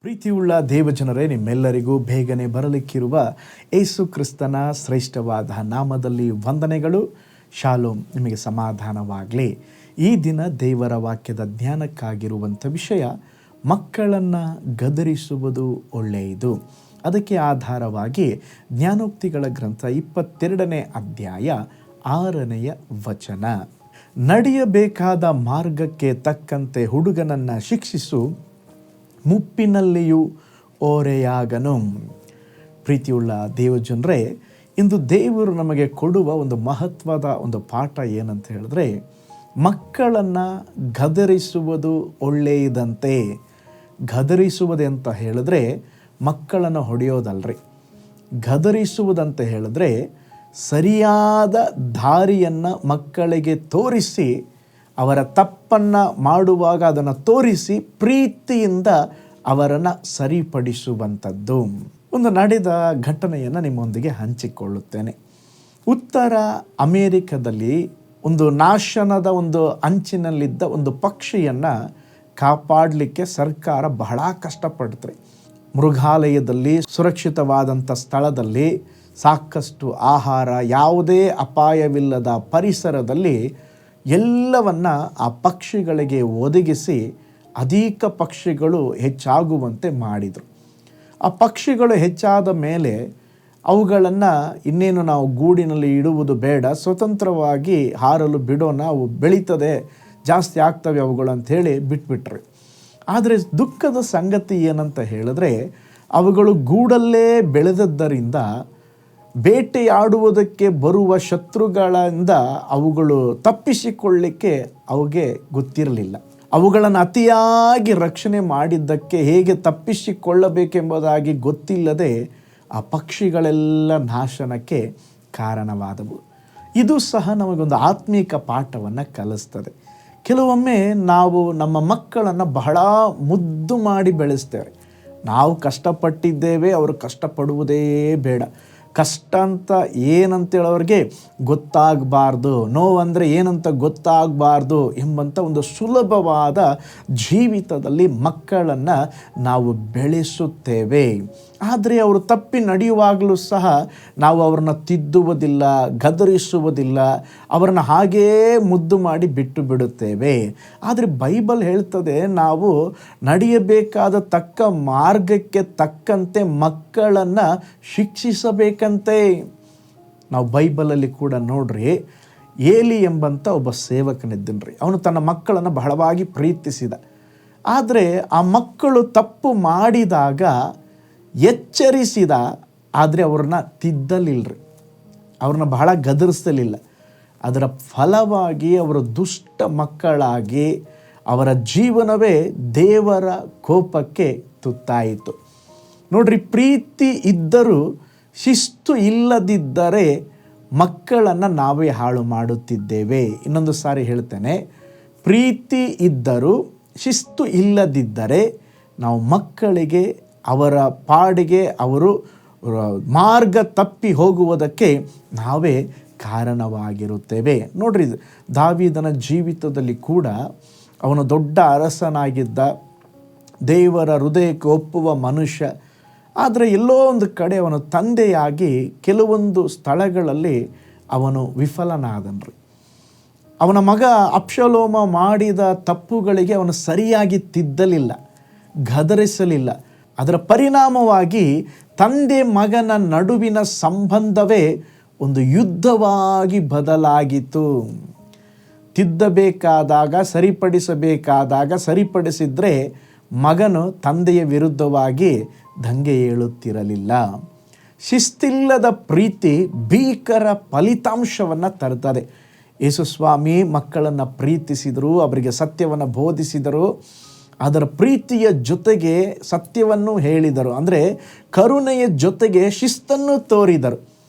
ಪ್ರೀತಿಯುಳ್ಳ ದೇವಜನರೇ, ನಿಮ್ಮೆಲ್ಲರಿಗೂ ಬೇಗನೆ ಬರಲಿಕ್ಕಿರುವ ಯೇಸು ಕ್ರಿಸ್ತನ ಶ್ರೇಷ್ಠವಾದ ನಾಮದಲ್ಲಿ ವಂದನೆಗಳು. ಶಾಲೋಮ್, ನಿಮಗೆ ಸಮಾಧಾನವಾಗಲಿ. ಈ ದಿನ ದೇವರ ವಾಕ್ಯದ ಜ್ಞಾನಕ್ಕಾಗಿರುವಂಥ ವಿಷಯ, ಮಕ್ಕಳನ್ನು ಗದರಿಸುವುದು ಒಳ್ಳೆಯದು. ಅದಕ್ಕೆ ಆಧಾರವಾಗಿ ಜ್ಞಾನೋಕ್ತಿಗಳ ಗ್ರಂಥ 22ನೇ ಅಧ್ಯಾಯ 6ನೇ ವಚನ. ನಡೆಯಬೇಕಾದ ಮಾರ್ಗಕ್ಕೆ ತಕ್ಕಂತೆ ಹುಡುಗನನ್ನು ಶಿಕ್ಷಿಸು, ಮುಪ್ಪಿನಲ್ಲಿಯೂ ಓರೆಯಾಗನು. ಪ್ರೀತಿಯುಳ್ಳ ದೇವಜನರೇ, ಇಂದು ದೇವರು ನಮಗೆ ಕೊಡುವ ಒಂದು ಮಹತ್ವದ ಒಂದು ಪಾಠ ಏನಂತ ಹೇಳಿದ್ರೆ, ಮಕ್ಕಳನ್ನು ಗದರಿಸುವುದು ಒಳ್ಳೆಯದಂತೆ. ಗದರಿಸುವುದೇ ಅಂತ ಹೇಳಿದ್ರೆ ಮಕ್ಕಳನ್ನು ಹೊಡೆಯೋದಲ್ರಿ. ಗದರಿಸುವುದಂತ ಹೇಳಿದ್ರೆ ಸರಿಯಾದ ದಾರಿಯನ್ನು ಮಕ್ಕಳಿಗೆ ತೋರಿಸಿ, ಅವರ ತಪ್ಪನ್ನು ಮಾಡುವಾಗ ಅದನ್ನು ತೋರಿಸಿ ಪ್ರೀತಿಯಿಂದ ಅವರನ್ನು ಸರಿಪಡಿಸುವಂಥದ್ದು. ಒಂದು ನಡೆದ ಘಟನೆಯನ್ನು ನಿಮ್ಮೊಂದಿಗೆ ಹಂಚಿಕೊಳ್ಳುತ್ತೇನೆ. ಉತ್ತರ ಅಮೇರಿಕದಲ್ಲಿ ಒಂದು ನಾಶನದ ಒಂದು ಅಂಚಿನಲ್ಲಿದ್ದ ಒಂದು ಪಕ್ಷಿಯನ್ನು ಕಾಪಾಡಲಿಕ್ಕೆ ಸರ್ಕಾರ ಬಹಳ ಕಷ್ಟಪಡ್ತಾರೆ. ಮೃಗಾಲಯದಲ್ಲಿ, ಸುರಕ್ಷಿತವಾದಂಥ ಸ್ಥಳದಲ್ಲಿ, ಸಾಕಷ್ಟು ಆಹಾರ, ಯಾವುದೇ ಅಪಾಯವಿಲ್ಲದ ಪರಿಸರದಲ್ಲಿ ಎಲ್ಲವನ್ನ ಆ ಪಕ್ಷಿಗಳಿಗೆ ಒದಗಿಸಿ ಅಧಿಕ ಪಕ್ಷಿಗಳು ಹೆಚ್ಚಾಗುವಂತೆ ಮಾಡಿದರು. ಆ ಪಕ್ಷಿಗಳು ಹೆಚ್ಚಾದ ಮೇಲೆ ಅವುಗಳನ್ನು ಇನ್ನೇನು ನಾವು ಗೂಡಿನಲ್ಲಿ ಇಡುವುದು ಬೇಡ, ಸ್ವತಂತ್ರವಾಗಿ ಹಾರಲು ಬಿಡೋಣ, ಅವು ಬೆಳೀತದೆ, ಜಾಸ್ತಿ ಆಗ್ತವೆ ಅವುಗಳು ಅಂಥೇಳಿ ಬಿಟ್ಬಿಟ್ರು. ಆದರೆ ದುಃಖದ ಸಂಗತಿ ಏನಂತ ಹೇಳಿದ್ರೆ, ಅವುಗಳು ಗೂಡಲ್ಲೇ ಬೆಳೆದದ್ದರಿಂದ ಬೇಟೆಯಾಡುವುದಕ್ಕೆ ಬರುವ ಶತ್ರುಗಳಿಂದ ಅವುಗಳು ತಪ್ಪಿಸಿಕೊಳ್ಳಲಿಕ್ಕೆ ಅವುಗೆ ಗೊತ್ತಿರಲಿಲ್ಲ. ಅವುಗಳನ್ನು ಅತಿಯಾಗಿ ರಕ್ಷಣೆ ಮಾಡಿದ್ದಕ್ಕೆ ಹೇಗೆ ತಪ್ಪಿಸಿಕೊಳ್ಳಬೇಕೆಂಬುದಾಗಿ ಗೊತ್ತಿಲ್ಲದೆ ಆ ಪಕ್ಷಿಗಳೆಲ್ಲ ನಾಶನಕ್ಕೆ ಕಾರಣವಾದವು. ಇದು ಸಹ ನಮಗೊಂದು ಆತ್ಮೀಕ ಪಾಠವನ್ನು ಕಲಿಸ್ತದೆ. ಕೆಲವೊಮ್ಮೆ ನಾವು ನಮ್ಮ ಮಕ್ಕಳನ್ನು ಬಹಳ ಮುದ್ದು ಮಾಡಿ ಬೆಳೆಸ್ತೇವೆ. ನಾವು ಕಷ್ಟಪಟ್ಟಿದ್ದೇವೆ, ಅವರು ಕಷ್ಟಪಡುವುದೇ ಬೇಡ. ಕಷ್ಟ ಅಂತ ಏನಂತೇಳಿ ಅವ್ರಿಗೆ ಗೊತ್ತಾಗಬಾರ್ದು, ನೋವಂದರೆ ಏನಂತ ಗೊತ್ತಾಗಬಾರ್ದು ಎಂಬಂಥ ಒಂದು ಸುಲಭವಾದ ಜೀವಿತದಲ್ಲಿ ಮಕ್ಕಳನ್ನು ನಾವು ಬೆಳೆಸುತ್ತೇವೆ. ಆದರೆ ಅವರು ತಪ್ಪಿ ನಡೆಯುವಾಗಲೂ ಸಹ ನಾವು ಅವ್ರನ್ನ ತಿದ್ದುವುದಿಲ್ಲ, ಗದರಿಸುವುದಿಲ್ಲ, ಅವರನ್ನು ಹಾಗೇ ಮುದ್ದು ಮಾಡಿ ಬಿಟ್ಟು ಬಿಡುತ್ತೇವೆ. ಆದರೆ ಬೈಬಲ್ ಹೇಳ್ತದೆ, ನಾವು ನಡೆಯಬೇಕಾದ ತಕ್ಕ ಮಾರ್ಗಕ್ಕೆ ತಕ್ಕಂತೆ ಮಕ್ಕಳನ್ನು ಶಿಕ್ಷಿಸಬೇಕಂತೆ. ನಾವು ಬೈಬಲಲ್ಲಿ ಕೂಡ ನೋಡ್ರಿ, ಏಲಿ ಎಂಬಂಥ ಒಬ್ಬ ಸೇವಕನಿದ್ದನ್ರಿ. ಅವನು ತನ್ನ ಮಕ್ಕಳನ್ನು ಬಹಳವಾಗಿ ಪ್ರೀತಿಸಿದ. ಆದರೆ ಆ ಮಕ್ಕಳು ತಪ್ಪು ಮಾಡಿದಾಗ ಎಚ್ಚರಿಸಿದ, ಆದರೆ ಅವ್ರನ್ನ ತಿದ್ದಲಿಲ್ಲರಿ, ಅವ್ರನ್ನ ಬಹಳ ಗದರಿಸಲಿಲ್ಲ. ಅದರ ಫಲವಾಗಿ ಅವರು ದುಷ್ಟ ಮಕ್ಕಳಾಗಿ ಅವರ ಜೀವನವೇ ದೇವರ ಕೋಪಕ್ಕೆ ತುತ್ತಾಯಿತು. ನೋಡ್ರಿ, ಪ್ರೀತಿ ಇದ್ದರೂ ಶಿಸ್ತು ಇಲ್ಲದಿದ್ದರೆ ಮಕ್ಕಳನ್ನು ನಾವೇ ಹಾಳು ಮಾಡುತ್ತಿದ್ದೇವೆ. ಇನ್ನೊಂದು ಸಾರಿ ಹೇಳ್ತೇನೆ, ಪ್ರೀತಿ ಇದ್ದರೂ ಶಿಸ್ತು ಇಲ್ಲದಿದ್ದರೆ ನಾವು ಮಕ್ಕಳಿಗೆ ಅವರ ಪಾಡಿಗೆ ಅವರು ಮಾರ್ಗ ತಪ್ಪಿ ಹೋಗುವುದಕ್ಕೆ ನಾವೇ ಕಾರಣವಾಗಿರುತ್ತೇವೆ. ನೋಡ್ರಿ, ದಾವೀದನ ಜೀವಿತದಲ್ಲಿ ಕೂಡ ಅವನು ದೊಡ್ಡ ಅರಸನಾಗಿದ್ದ, ದೇವರ ಹೃದಯಕ್ಕೆ ಒಪ್ಪುವ ಮನುಷ್ಯ. ಆದರೆ ಎಲ್ಲೋ ಒಂದು ಕಡೆ ಅವನು ತಂದೆಯಾಗಿ ಕೆಲವೊಂದು ಸ್ಥಳಗಳಲ್ಲಿ ಅವನು ವಿಫಲನಾದನ್ರಿ. ಅವನ ಮಗ ಅಬ್ಷಲೋಮ ಮಾಡಿದ ತಪ್ಪುಗಳಿಗೆ ಅವನು ಸರಿಯಾಗಿ ತಿದ್ದಲಿಲ್ಲ, ಗದರಿಸಲಿಲ್ಲ. ಅದರ ಪರಿಣಾಮವಾಗಿ ತಂದೆ ಮಗನ ನಡುವಿನ ಸಂಬಂಧವೇ ಒಂದು ಯುದ್ಧವಾಗಿ ಬದಲಾಗಿತು. ತಿದ್ದಬೇಕಾದಾಗ, ಸರಿಪಡಿಸಬೇಕಾದಾಗ ಸರಿಪಡಿಸಿದರೆ ಮಗನು ತಂದೆಯ ವಿರುದ್ಧವಾಗಿ ದಂಗೆ ಏಳುತ್ತಿರಲಿಲ್ಲ. ಶಿಸ್ತಿಲ್ಲದ ಪ್ರೀತಿ ಭೀಕರ ಫಲಿತಾಂಶವನ್ನು ತರುತ್ತದೆ. ಯೇಸುಸ್ವಾಮಿ ಮಕ್ಕಳನ್ನು ಪ್ರೀತಿಸಿದರು, ಅವರಿಗೆ ಸತ್ಯವನ್ನು ಬೋಧಿಸಿದರು, ಅದರ ಪ್ರೀತಿಯ ಜೊತೆಗೆ ಸತ್ಯವನ್ನು ಹೇಳಿದರು. ಅಂದರೆ ಕರುಣೆಯ ಜೊತೆಗೆ ಶಿಸ್ತನ್ನು ತೋರಿದರು.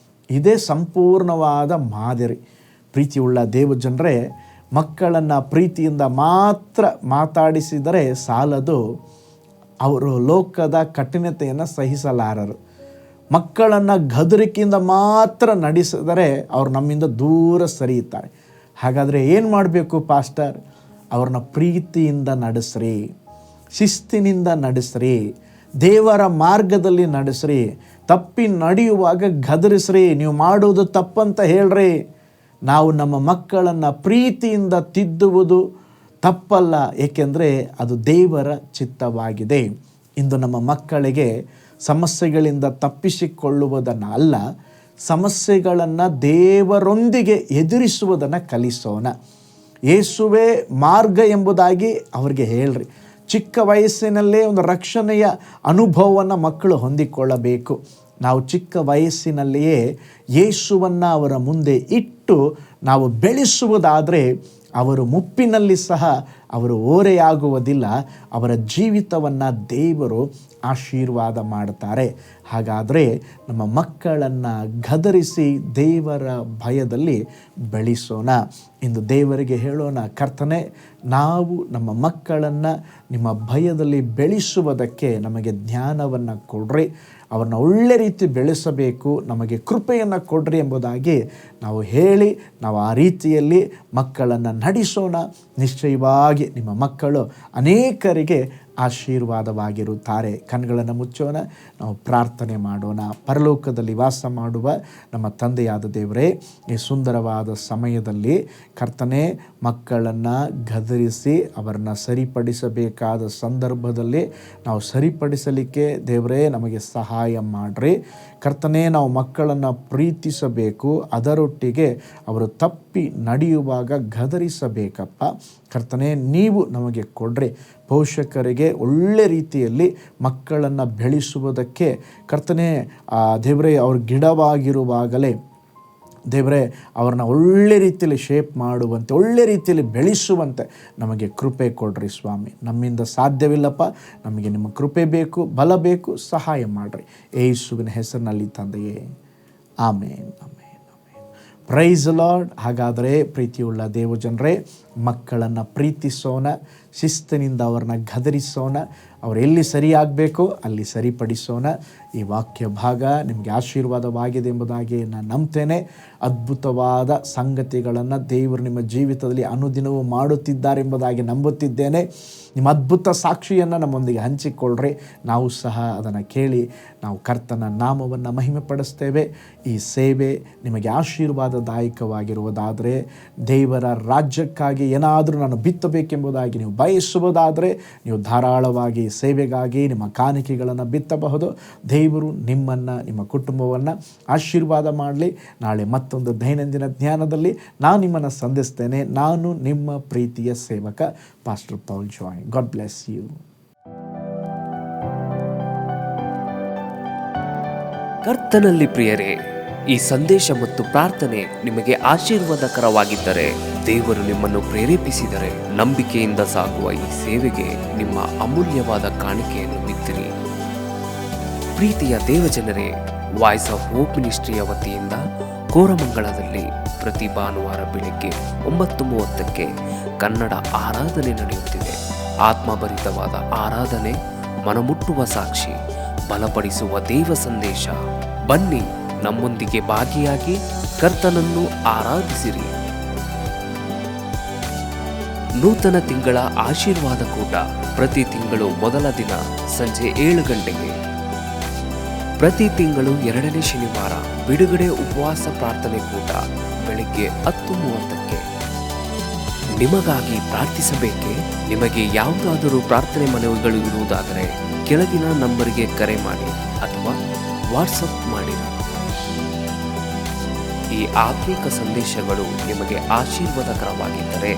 ಇದೇ ಸಂಪೂರ್ಣವಾದ ಮಾದರಿ. ಪ್ರೀತಿಯುಳ್ಳ ದೇವಜನರೇ, ಮಕ್ಕಳನ್ನು ಪ್ರೀತಿಯಿಂದ ಮಾತ್ರ ಮಾತಾಡಿಸಿದರೆ ಸಾಲದು, ಅವರು ಲೋಕದ ಕಠಿಣತೆಯನ್ನು ಸಹಿಸಲಾರರು. ಮಕ್ಕಳನ್ನು ಗದರಿಕೆಯಿಂದ ಮಾತ್ರ ನಡೆಸಿದರೆ ಅವರು ನಮ್ಮಿಂದ ದೂರ ಸರಿಯುತ್ತಾರೆ. ಹಾಗಾದರೆ ಏನು ಮಾಡಬೇಕು ಪಾಸ್ಟರ್? ಅವ್ರನ್ನ ಪ್ರೀತಿಯಿಂದ ನಡೆಸ್ರಿ, ಶಿಸ್ತಿನಿಂದ ನಡೆಸ್ರಿ, ದೇವರ ಮಾರ್ಗದಲ್ಲಿ ನಡೆಸ್ರಿ. ತಪ್ಪಿ ನಡೆಯುವಾಗ ಗದರಿಸ್ರಿ. ನೀವು ಮಾಡೋದು ತಪ್ಪಂತ ಹೇಳ್ರಿ. ನಾವು ನಮ್ಮ ಮಕ್ಕಳನ್ನು ಪ್ರೀತಿಯಿಂದ ತಿದ್ದುವುದು ತಪ್ಪಲ್ಲ, ಏಕೆಂದರೆ ಅದು ದೇವರ ಚಿತ್ತವಾಗಿದೆ. ಇಂದು ನಮ್ಮ ಮಕ್ಕಳಿಗೆ ಸಮಸ್ಯೆಗಳಿಂದ ತಪ್ಪಿಸಿಕೊಳ್ಳುವುದನ್ನು ಅಲ್ಲ, ಸಮಸ್ಯೆಗಳನ್ನು ದೇವರೊಂದಿಗೆ ಎದುರಿಸುವುದನ್ನು ಕಲಿಸೋಣ. ಯೇಸುವೇ ಮಾರ್ಗ ಎಂಬುದಾಗಿ ಅವರಿಗೆ ಹೇಳ್ರಿ. ಚಿಕ್ಕ ವಯಸ್ಸಿನಲ್ಲೇ ಒಂದು ರಕ್ಷಣೆಯ ಅನುಭವವನ್ನು ಮಕ್ಕಳು ಹೊಂದಿಕೊಳ್ಳಬೇಕು. ನಾವು ಚಿಕ್ಕ ವಯಸ್ಸಿನಲ್ಲಿಯೇ ಯೇಸುವನ್ನು ಅವರ ಮುಂದೆ ಇಟ್ಟು ನಾವು ಬೆಳೆಸುವುದಾದರೆ ಅವರು ಮುಪ್ಪಿನಲ್ಲಿ ಸಹ ಅವರು ಓರೆಯಾಗುವುದಿಲ್ಲ. ಅವರ ಜೀವಿತವನ್ನು ದೇವರು ಆಶೀರ್ವಾದ ಮಾಡ್ತಾರೆ. ಹಾಗಾದರೆ ನಮ್ಮ ಮಕ್ಕಳನ್ನು ಗದರಿಸಿ ದೇವರ ಭಯದಲ್ಲಿ ಬೆಳೆಸೋಣ. ಇಂದು ದೇವರಿಗೆ ಹೇಳೋಣ, ಕರ್ತನೇ, ನಾವು ನಮ್ಮ ಮಕ್ಕಳನ್ನು ನಿಮ್ಮ ಭಯದಲ್ಲಿ ಬೆಳೆಸುವುದಕ್ಕೆ ನಮಗೆ ಜ್ಞಾನವನ್ನು ಕೊಡ್ರಿ, ಅವ್ರನ್ನ ಒಳ್ಳೆ ರೀತಿ ಬೆಳೆಸಬೇಕು, ನಮಗೆ ಕೃಪೆಯನ್ನು ಕೊಡ್ರಿ ಎಂಬುದಾಗಿ ನಾವು ಹೇಳಿ ನಾವು ಆ ರೀತಿಯಲ್ಲಿ ಮಕ್ಕಳನ್ನು ನಡೆಸೋಣ. ನಿಶ್ಚಯವಾಗಿ ನಿಮ್ಮ ಮಕ್ಕಳು ಅನೇಕರಿಗೆ ಆಶೀರ್ವಾದವಾಗಿರುತ್ತಾರೆ. ಕಣ್ಗಳನ್ನು ಮುಚ್ಚೋಣ, ನಾವು ಪ್ರಾರ್ಥನೆ ಮಾಡೋಣ. ಪರಲೋಕದಲ್ಲಿ ವಾಸ ಮಾಡುವ ನಮ್ಮ ತಂದೆಯಾದ ದೇವರೇ, ಈ ಸುಂದರವಾದ ಸಮಯದಲ್ಲಿ ಕರ್ತನೇ, ಮಕ್ಕಳನ್ನು ಗದರಿಸಿ ಅವರನ್ನು ಸರಿಪಡಿಸಬೇಕಾದ ಸಂದರ್ಭದಲ್ಲಿ ನಾವು ಸರಿಪಡಿಸಲಿಕ್ಕೆ ದೇವರೇ ನಮಗೆ ಸಹಾಯ ಮಾಡಿರಿ. ಕರ್ತನೇ, ನಾವು ಮಕ್ಕಳನ್ನು ಪ್ರೀತಿಸಬೇಕು, ಅದರೊಟ್ಟಿಗೆ ಅವರು ತಪ್ಪಿ ನಡೆಯುವಾಗ ಗದರಿಸಬೇಕಪ್ಪ. ಕರ್ತನೇ, ನೀವು ನಮಗೆ ಕೊಡ್ರಿ. ಪೋಷಕರಿಗೆ ಒಳ್ಳೆ ರೀತಿಯಲ್ಲಿ ಮಕ್ಕಳನ್ನು ಬೆಳೆಸುವುದಕ್ಕೆ ಕರ್ತನೇ ದೇವರೇ, ಅವ್ರ ಗಿಡವಾಗಿರುವಾಗಲೇ ದೇವರೇ ಅವ್ರನ್ನ ಒಳ್ಳೆ ರೀತಿಯಲ್ಲಿ ಶೇಪ್ ಮಾಡುವಂತೆ, ಒಳ್ಳೆ ರೀತಿಯಲ್ಲಿ ಬೆಳೆಸುವಂತೆ ನಮಗೆ ಕೃಪೆ ಕೊಡ್ರಿ ಸ್ವಾಮಿ. ನಮ್ಮಿಂದ ಸಾಧ್ಯವಿಲ್ಲಪ್ಪ, ನಮಗೆ ನಿಮ್ಮ ಕೃಪೆ ಬೇಕು, ಬಲ ಬೇಕು, ಸಹಾಯ ಮಾಡಿರಿ. ಯೇಸುವಿನ ಹೆಸರಿನಲ್ಲಿ ತಂದೆಯೇ, ಆಮೇನ್, ಆಮೇನ್, ಆಮೇನ್. Price lord. ಹಾಗಾದರೆ ಪ್ರೀತಿಯುಳ್ಳ ದೇವಜನರೇ, ಮಕ್ಕಳನ್ನು ಪ್ರೀತಿಸೋಣ, ಶಿಸ್ತಿನಿಂದ ಅವ್ರನ್ನ ಗದರಿಸೋಣ, ಅವ್ರು ಎಲ್ಲಿ ಸರಿಯಾಗಬೇಕೋ ಅಲ್ಲಿ ಸರಿಪಡಿಸೋಣ. ಈ ವಾಕ್ಯ ಭಾಗ ನಿಮಗೆ ಆಶೀರ್ವಾದವಾಗಿದೆ ಎಂಬುದಾಗಿ ನಾನು ನಂಬ್ತೇನೆ. ಅದ್ಭುತವಾದ ಸಂಗತಿಗಳನ್ನು ದೇವರು ನಿಮ್ಮ ಜೀವಿತದಲ್ಲಿ ಅನುದಿನವೂ ಮಾಡುತ್ತಿದ್ದಾರೆ ಎಂಬುದಾಗಿ ನಂಬುತ್ತಿದ್ದೇನೆ. ನಿಮ್ಮ ಅದ್ಭುತ ಸಾಕ್ಷಿಯನ್ನು ನಮ್ಮೊಂದಿಗೆ ಹಂಚಿಕೊಳ್ಳ್ರಿ. ನಾವು ಸಹ ಅದನ್ನು ಕೇಳಿ ನಾವು ಕರ್ತನ ನಾಮವನ್ನು ಮಹಿಮೆ ಪಡಿಸ್ತೇವೆ. ಈ ಸೇವೆ ನಿಮಗೆ ಆಶೀರ್ವಾದದಾಯಕವಾಗಿರುವುದಾದರೆ, ದೇವರ ರಾಜ್ಯಕ್ಕಾಗಿ ಏನಾದರೂ ನಾನು ಬಿತ್ತಬೇಕೆಂಬುದಾಗಿ ನೀವು ಬಯಸುವುದಾದರೆ ನೀವು ಧಾರಾಳವಾಗಿ ಸೇವೆಗಾಗಿ ನಿಮ್ಮ ಕಾಣಿಕೆಗಳನ್ನು ಬಿತ್ತಬಹುದು. ದೇವರು ನಿಮ್ಮನ್ನು, ನಿಮ್ಮ ಕುಟುಂಬವನ್ನು ಆಶೀರ್ವಾದ ಮಾಡಲಿ. ನಾಳೆ ಮತ್ತೊಂದು ದೈನಂದಿನ ಜ್ಞಾನದಲ್ಲಿ ನಾನು ನಿಮ್ಮನ್ನು ಸಂಧಿಸ್ತೇನೆ. ನಾನು ನಿಮ್ಮ ಪ್ರೀತಿಯ ಸೇವಕ pastor Paul Joy. God bless you. ಕರ್ತನಲ್ಲಿ ಪ್ರಿಯರೇ, ಈ ಸಂದೇಶ ಮತ್ತು ಪ್ರಾರ್ಥನೆ ನಿಮಗೆ ಆಶೀರ್ವಾದಕರವಾಗಿದ್ದರೆ, ದೇವರು ನಿಮ್ಮನ್ನು ಪ್ರೇರೇಪಿಸಿದರೆ, ನಂಬಿಕೆಯಿಂದ ಸಾಗುವ ಈ ಸೇವೆಗೆ ನಿಮ್ಮ ಅಮೂಲ್ಯವಾದ ಕಾಣಿಕೆಯನ್ನು ಬಿತ್ತಿರಿ. ಪ್ರೀತಿಯ ದೇವಜನರೇ, ವಾಯ್ಸ್ ಆಫ್ ಹೋಪ್ ಮಿನಿಸ್ಟ್ರಿಯ ವತಿಯಿಂದ ಕೋರಮಂಗಲದಲ್ಲಿ ಪ್ರತಿ ಭಾನುವಾರ ಬೆಳಿಗ್ಗೆ 9:30ಕ್ಕೆ ಕನ್ನಡ ಆರಾಧನೆ ನಡೆಯುತ್ತಿದೆ. ಆತ್ಮಭರಿತವಾದ ಆರಾಧನೆ, ಮನಮುಟ್ಟುವ ಸಾಕ್ಷಿ, ಬಲಪಡಿಸುವ ದೇವ ಸಂದೇಶ. ಬನ್ನಿ, ನಮ್ಮೊಂದಿಗೆ ಭಾಗಿಯಾಗಿ ಕರ್ತನನ್ನು ಆರಾಧಿಸಿರಿ. ನೂತನ ತಿಂಗಳ ಆಶೀರ್ವಾದ ಕೂಟ ಪ್ರತಿ ತಿಂಗಳು ಮೊದಲ ದಿನ ಸಂಜೆ 7 ಗಂಟೆಗೆ. ಪ್ರತಿ ತಿಂಗಳು 2ನೇ ಶನಿವಾರ ಬಿಡುಗಡೆ ಉಪವಾಸ ಪ್ರಾರ್ಥನೆ ಕೂಟ ಬೆಳಿಗ್ಗೆ 10:30ಕ್ಕೆ. ನಿಮಗಾಗಿ ಪ್ರಾರ್ಥಿಸಬೇಕೆ? ನಿಮಗೆ ಯಾವುದಾದರೂ ಪ್ರಾರ್ಥನೆ ಮನವಿಗಳು ಇರುವುದಾದರೆ ಕೆಳಗಿನ ನಂಬರಿಗೆ ಕರೆ ಮಾಡಿ ಅಥವಾ ವಾಟ್ಸಪ್ ಮಾಡಿ. ಈ ಆತ್ಮಿಕ ಸಂದೇಶಗಳು ನಿಮಗೆ ಆಶೀರ್ವಾದಕರವಾಗಿದ್ದರೆ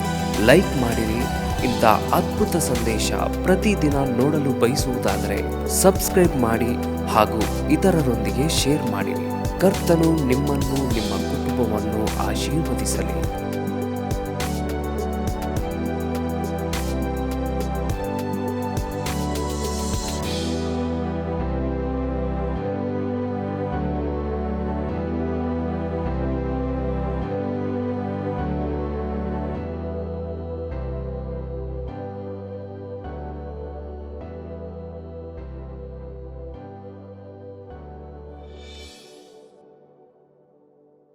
ಲೈಕ್ ಮಾಡಿರಿ. ಇಂಥ ಅದ್ಭುತ ಸಂದೇಶ ಪ್ರತಿದಿನ ನೋಡಲು ಬಯಸುವುದಾದರೆ ಸಬ್ಸ್ಕ್ರೈಬ್ ಮಾಡಿ ಹಾಗೂ ಇತರರೊಂದಿಗೆ ಶೇರ್ ಮಾಡಿರಿ. ಕರ್ತನು ನಿಮ್ಮನ್ನು, ನಿಮ್ಮ ಕುಟುಂಬವನ್ನು ಆಶೀರ್ವದಿಸಲಿ.